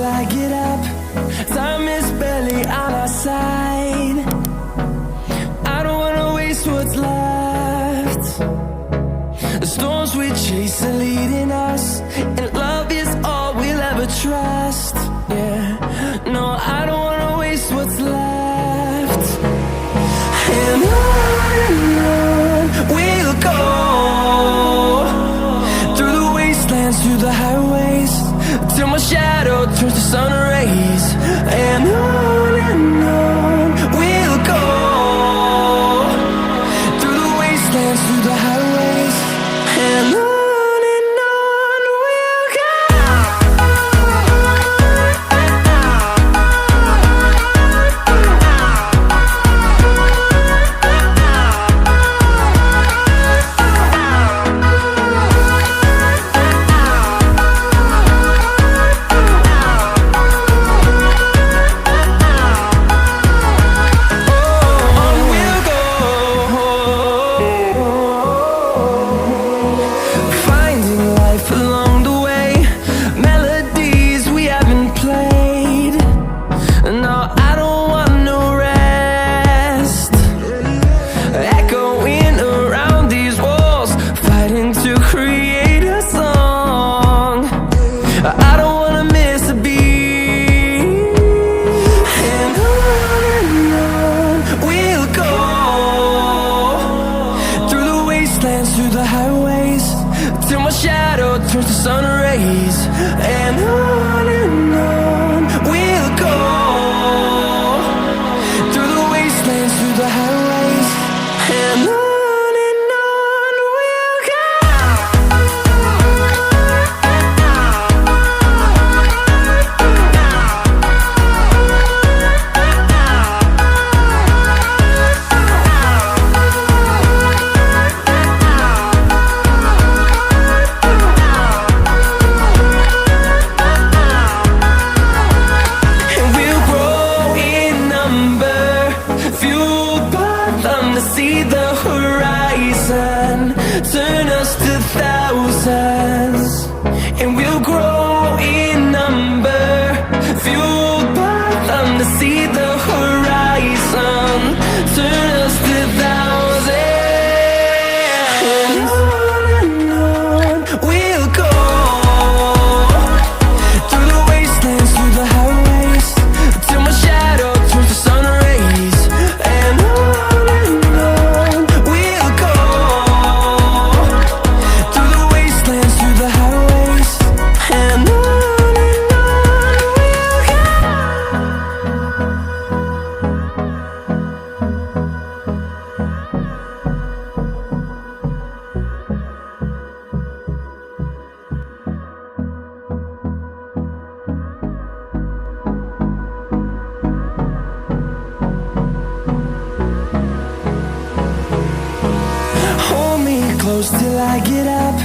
till I get up. Time is barely on our side. I don't wanna waste what's left. The storms we chase are leading us, and love is all we'll ever trust. Yeah, no, I don't wanna waste what's left. And on we'll go, through the wastelands, through the highways, till my shadow turns to sun rays. And on we'll go, through the wastelands, through the highways, and on we'll go. Through the highways, till my shadow turns to sun rays. And on we'll go, through the wastelands, through the highways, and on we'll go. See the horizon, turn us to thousands, and we'll grow in number, fueled by them to see the horizon, turn us to thousands. And on we'll go, through the wastelands, through the highways, till my shadow turns to sun rays. And on close till I get up.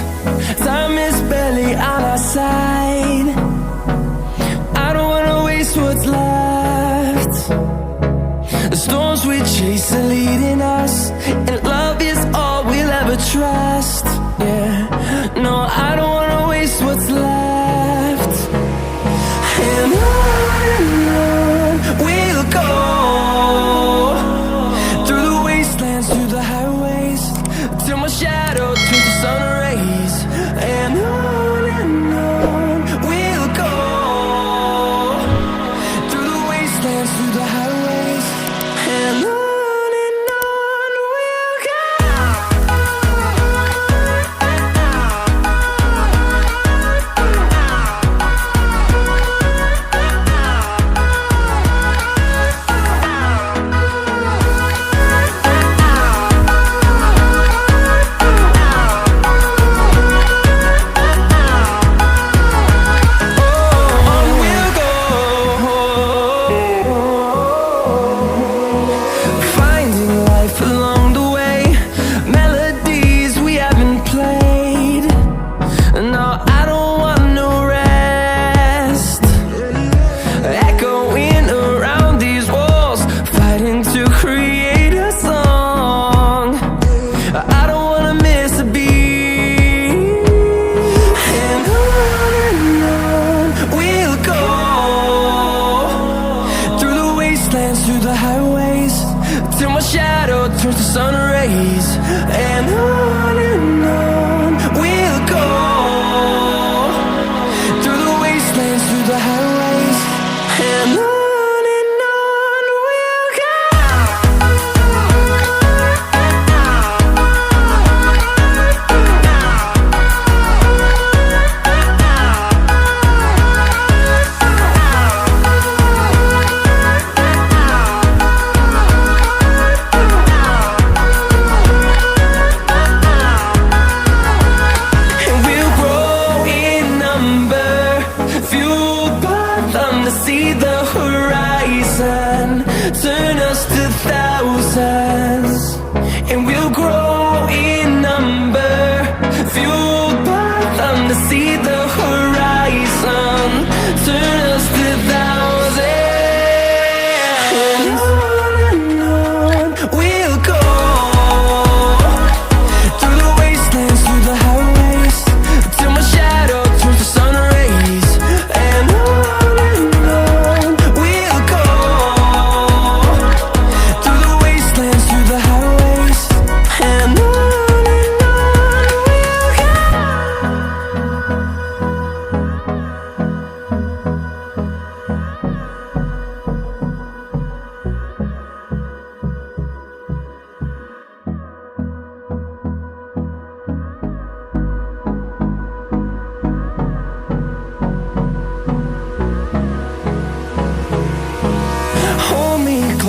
Time is barely on our side. I don't wanna waste what's left. The storms we chase are leading us, and love is all we'll ever trust. Yeah, no, I don't wanna waste what's left. And on we'll go, through the wastelands, through the highways, till my shadow turns to sun rays. And on we'll go, through the wastelands, through the highways, and on we'll go.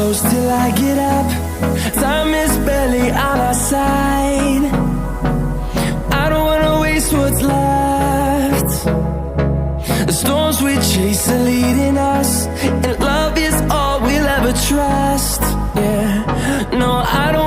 close till I get up. Time is barely on our side. I don't wanna waste what's left. The storms we chase are leading us, and love is all we'll ever trust. Yeah, no, I don't